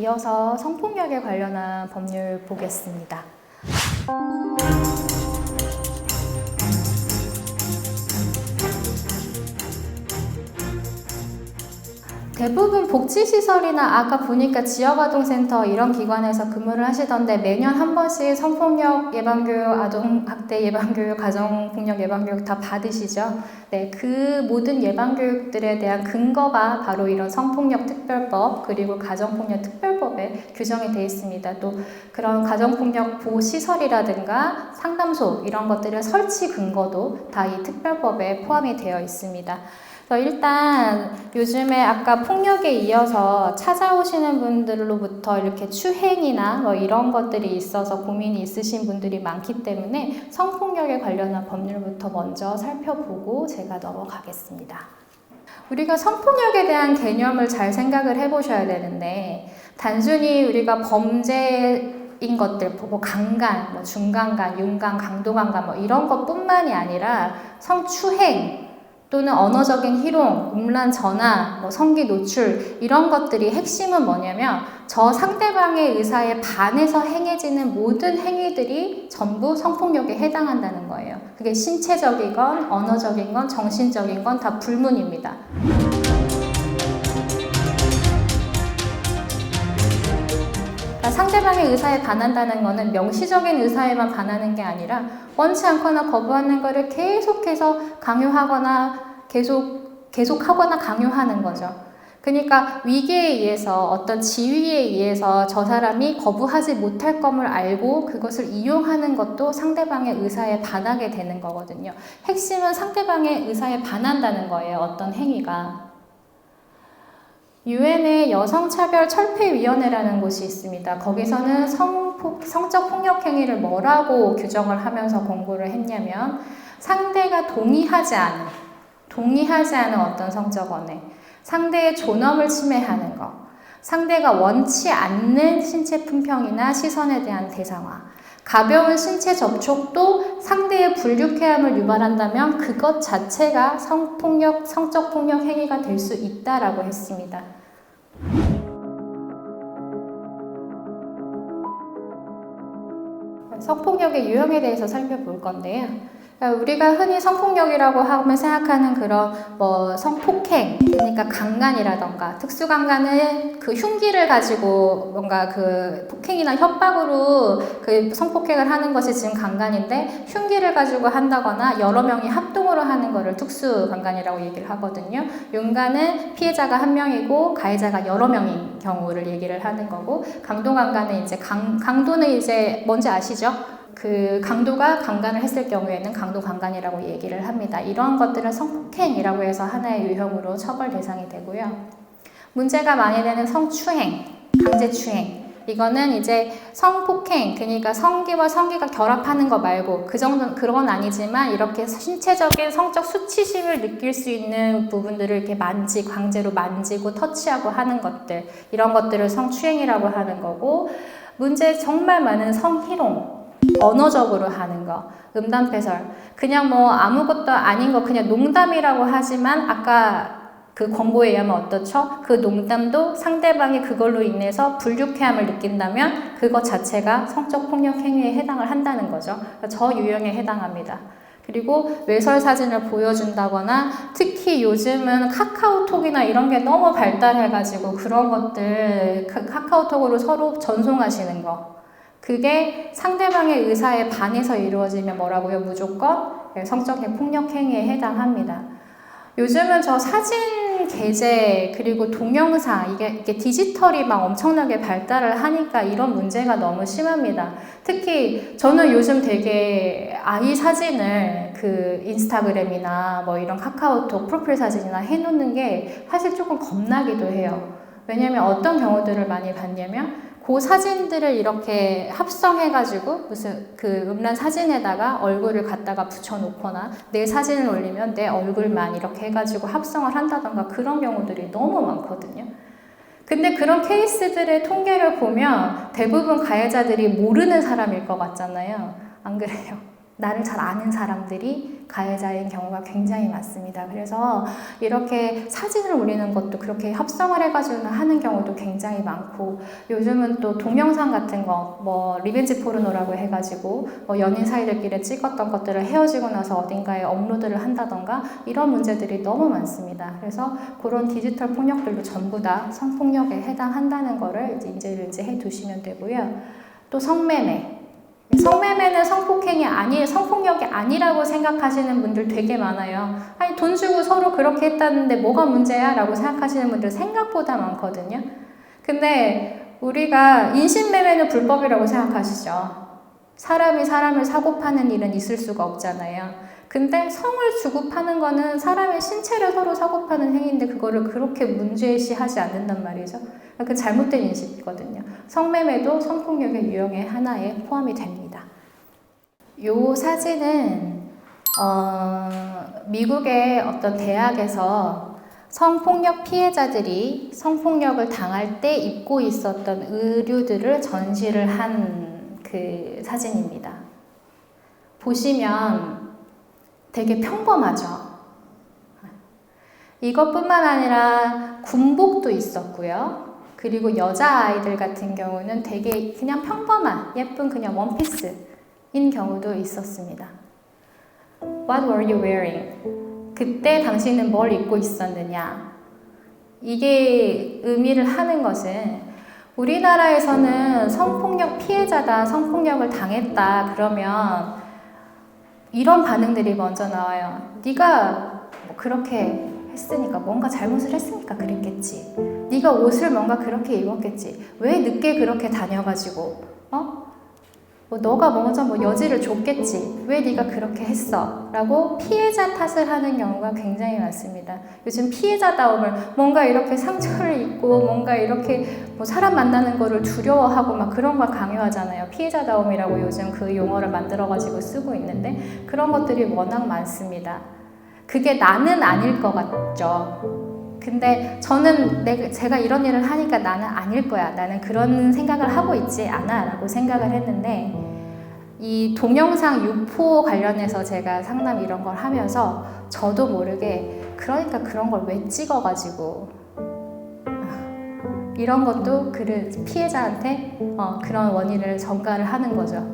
이어서 성폭력에 관련한 법률 보겠습니다. 대부분 복지시설이나 아까 보니까 지역아동센터 이런 기관에서 근무를 하시던데 매년 한 번씩 성폭력 예방교육, 아동학대 예방교육, 가정폭력 예방교육 다 받으시죠? 네, 그 모든 예방교육들에 대한 근거가 바로 이런 성폭력 특별법 그리고 가정폭력 특별법에 규정이 되어 있습니다. 또 그런 가정폭력 보호시설이라든가 상담소 이런 것들의 설치 근거도 다 이 특별법에 포함이 되어 있습니다. 일단 요즘에 아까 폭력에 이어서 찾아오시는 분들로부터 이렇게 추행이나 뭐 이런 것들이 있어서 고민이 있으신 분들이 많기 때문에 성폭력에 관련한 법률부터 먼저 살펴보고 제가 넘어가겠습니다. 우리가 성폭력에 대한 개념을 잘 생각을 해보셔야 되는데 단순히 우리가 범죄인 것들, 뭐 강간, 뭐 중강간, 윤강, 강도강간 뭐 이런 것뿐만이 아니라 성추행 또는 언어적인 희롱, 음란 전화, 뭐 성기 노출 이런 것들이 핵심은 뭐냐면 저 상대방의 의사에 반해서 행해지는 모든 행위들이 전부 성폭력에 해당한다는 거예요. 그게 신체적이건 언어적인 건 정신적인 건 다 불문입니다. 상대방의 의사에 반한다는 것은 명시적인 의사에만 반하는 게 아니라 원치 않거나 거부하는 것을 계속해서 강요하거나 계속하거나 강요하는 거죠. 그러니까 위계에 의해서 어떤 지위에 의해서 저 사람이 거부하지 못할 것을 알고 그것을 이용하는 것도 상대방의 의사에 반하게 되는 거거든요. 핵심은 상대방의 의사에 반한다는 거예요. 어떤 행위가. 유엔의 여성차별철폐위원회라는 곳이 있습니다. 거기서는 성적 폭력 행위를 뭐라고 규정을 하면서 공고를 했냐면 상대가 동의하지 않은 어떤 성적 언해, 상대의 존엄을 침해하는 것, 상대가 원치 않는 신체 품평이나 시선에 대한 대상화, 가벼운 신체 접촉도 상대의 불유쾌함을 유발한다면 그것 자체가 성적 폭력 행위가 될 수 있다라고 했습니다. 성폭력의 유형에 대해서 살펴볼 건데요. 우리가 흔히 성폭력이라고 하면 생각하는 그런 뭐 성폭행, 그러니까 강간이라던가 특수강간은 그 흉기를 가지고 뭔가 그 폭행이나 협박으로 그 성폭행을 하는 것이 지금 강간인데 흉기를 가지고 한다거나 여러 명이 합동으로 하는 거를 특수강간이라고 얘기를 하거든요. 윤간은 피해자가 한 명이고 가해자가 여러 명인 경우를 얘기를 하는 거고 강도강간은 이제 강도는 이제 뭔지 아시죠? 그 강도가 강간을 했을 경우에는 강도강간이라고 얘기를 합니다. 이런 것들은 성폭행이라고 해서 하나의 유형으로 처벌 대상이 되고요. 문제가 많이 되는 성추행, 강제추행. 이거는 이제 성폭행, 그러니까 성기와 성기가 결합하는 거 말고 그 정도는 그건 아니지만 이렇게 신체적인 성적 수치심을 느낄 수 있는 부분들을 이렇게 강제로 만지고 터치하고 하는 것들, 이런 것들을 성추행이라고 하는 거고, 문제 정말 많은 성희롱. 언어적으로 하는 거, 음담패설. 그냥 뭐 아무것도 아닌 거 그냥 농담이라고 하지만 아까 그 권고에 의하면 어떻죠? 그 농담도 상대방이 그걸로 인해서 불유쾌함을 느낀다면 그것 자체가 성적 폭력 행위에 해당을 한다는 거죠. 저 유형에 해당합니다. 그리고 외설 사진을 보여준다거나 특히 요즘은 카카오톡이나 이런 게 너무 발달해가지고 그런 것들 카카오톡으로 서로 전송하시는 거. 그게 상대방의 의사에 반해서 이루어지면 뭐라고요? 무조건 성적인 폭력 행위에 해당합니다. 요즘은 저 사진 게재 그리고 동영상 이게 디지털이 막 엄청나게 발달을 하니까 이런 문제가 너무 심합니다. 특히 저는 요즘 되게 아이 사진을 그 인스타그램이나 뭐 이런 카카오톡 프로필 사진이나 해놓는 게 사실 조금 겁나기도 해요. 왜냐면 어떤 경우들을 많이 봤냐면 그 사진들을 이렇게 합성해가지고 무슨 그 음란 사진에다가 얼굴을 갖다가 붙여놓거나 내 사진을 올리면 내 얼굴만 이렇게 해가지고 합성을 한다던가 그런 경우들이 너무 많거든요. 근데 그런 케이스들의 통계를 보면 대부분 가해자들이 모르는 사람일 것 같잖아요. 안 그래요? 나를 잘 아는 사람들이 가해자인 경우가 굉장히 많습니다. 그래서 이렇게 사진을 올리는 것도 그렇게 합성을 해가지고 하는 경우도 굉장히 많고, 요즘은 또 동영상 같은 거, 뭐 리벤지 포르노라고 해가지고 뭐 연인 사이들끼리 찍었던 것들을 헤어지고 나서 어딘가에 업로드를 한다던가 이런 문제들이 너무 많습니다. 그래서 그런 디지털 폭력들도 전부 다 성폭력에 해당한다는 거를 이제 인지를 해두시면 되고요. 또 성매매. 성매매는 성폭력이 아니라고 생각하시는 분들 되게 많아요. 아니, 돈 주고 서로 그렇게 했다는데 뭐가 문제야? 라고 생각하시는 분들 생각보다 많거든요. 근데 우리가 인신매매는 불법이라고 생각하시죠. 사람이 사람을 사고 파는 일은 있을 수가 없잖아요. 근데 성을 주고 파는 거는 사람의 신체를 서로 사고 파는 행위인데 그거를 그렇게 문제시하지 않는단 말이죠. 그 잘못된 인식이거든요. 성매매도 성폭력의 유형의 하나에 포함이 됩니다. 이 사진은 미국의 어떤 대학에서 성폭력 피해자들이 성폭력을 당할 때 입고 있었던 의류들을 전시를 한 그 사진입니다. 보시면 되게 평범하죠. 이것뿐만 아니라 군복도 있었고요. 그리고 여자아이들 같은 경우는 되게 그냥 평범한 예쁜 그냥 원피스인 경우도 있었습니다. What were you wearing? 그때 당신은 뭘 입고 있었느냐? 이게 의미를 하는 것은 우리나라에서는 성폭력 피해자다, 성폭력을 당했다 그러면 이런 반응들이 먼저 나와요. 네가 뭐 그렇게 했으니까 뭔가 잘못을 했으니까 그랬겠지. 네가 옷을 뭔가 그렇게 입었겠지. 왜 늦게 그렇게 다녀가지고 뭐 너가 먼저 뭐 여지를 줬겠지. 왜 네가 그렇게 했어? 라고 피해자 탓을 하는 경우가 굉장히 많습니다. 요즘 피해자다움을 뭔가 이렇게 상처를 입고 뭔가 이렇게 뭐 사람 만나는 거를 두려워하고 막 그런 걸 강요하잖아요. 피해자다움이라고 요즘 그 용어를 만들어가지고 쓰고 있는데 그런 것들이 워낙 많습니다. 그게 나는 아닐 것 같죠. 근데 저는 제가 이런 일을 하니까 나는 아닐 거야. 나는 그런 생각을 하고 있지 않아 라고 생각을 했는데 이 동영상 유포 관련해서 제가 상담 이런 걸 하면서 저도 모르게 그러니까 그런 걸 왜 찍어가지고 이런 것도 피해자한테 그런 원인을 전가를 하는 거죠.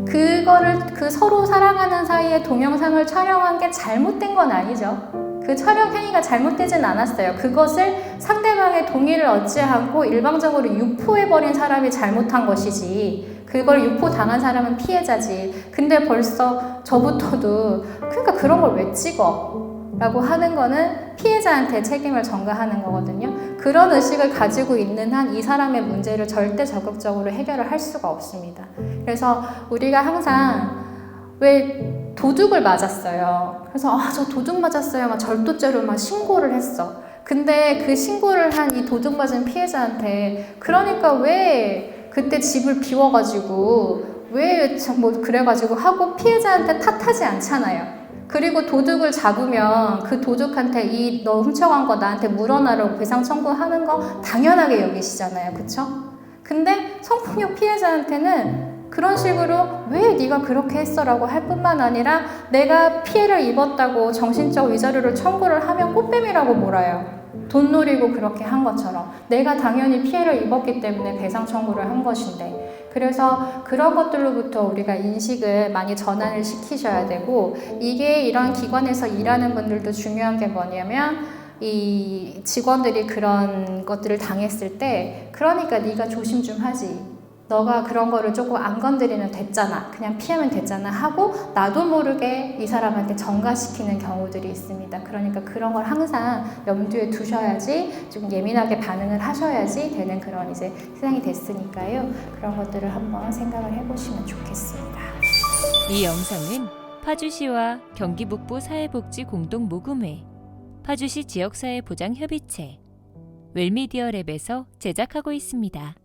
그거를 그 서로 사랑하는 사이에 동영상을 촬영한 게 잘못된 건 아니죠. 그 촬영 행위가 잘못되진 않았어요. 그것을 상대방의 동의를 얻지 않고 일방적으로 유포해버린 사람이 잘못한 것이지 그걸 유포당한 사람은 피해자지. 근데 벌써 저부터도 그러니까 그런 걸 왜 찍어? 라고 하는 거는 피해자한테 책임을 전가하는 거거든요. 그런 의식을 가지고 있는 한 이 사람의 문제를 절대 적극적으로 해결을 할 수가 없습니다. 그래서 우리가 항상 왜 도둑을 맞았어요. 그래서 저 도둑 맞았어요. 막 절도죄로 막 신고를 했어. 근데 그 신고를 한 이 도둑 맞은 피해자한테 그러니까 왜 그때 집을 비워가지고 왜 뭐 그래가지고 하고 피해자한테 탓하지 않잖아요. 그리고 도둑을 잡으면 그 도둑한테 너 훔쳐간 거 나한테 물어나라고 배상 청구하는 거 당연하게 여기시잖아요. 그쵸? 근데 성폭력 피해자한테는 그런 식으로 왜 네가 그렇게 했어? 라고 할 뿐만 아니라 내가 피해를 입었다고 정신적 위자료를 청구를 하면 꽃뱀이라고 몰아요. 돈 노리고 그렇게 한 것처럼 내가 당연히 피해를 입었기 때문에 배상 청구를 한 것인데 그래서 그런 것들로부터 우리가 인식을 많이 전환을 시키셔야 되고 이게 이런 기관에서 일하는 분들도 중요한 게 뭐냐면 이 직원들이 그런 것들을 당했을 때 그러니까 네가 조심 좀 하지. 너가 그런 거를 조금 안 건드리면 됐잖아. 그냥 피하면 됐잖아 하고 나도 모르게 이 사람한테 전가시키는 경우들이 있습니다. 그러니까 그런 걸 항상 염두에 두셔야지 좀 예민하게 반응을 하셔야지 되는 그런 이제 세상이 됐으니까요. 그런 것들을 한번 생각을 해보시면 좋겠습니다. 이 영상은 파주시와 경기북부 사회복지공동모금회, 파주시 지역사회보장협의체, 웰미디어랩에서 제작하고 있습니다.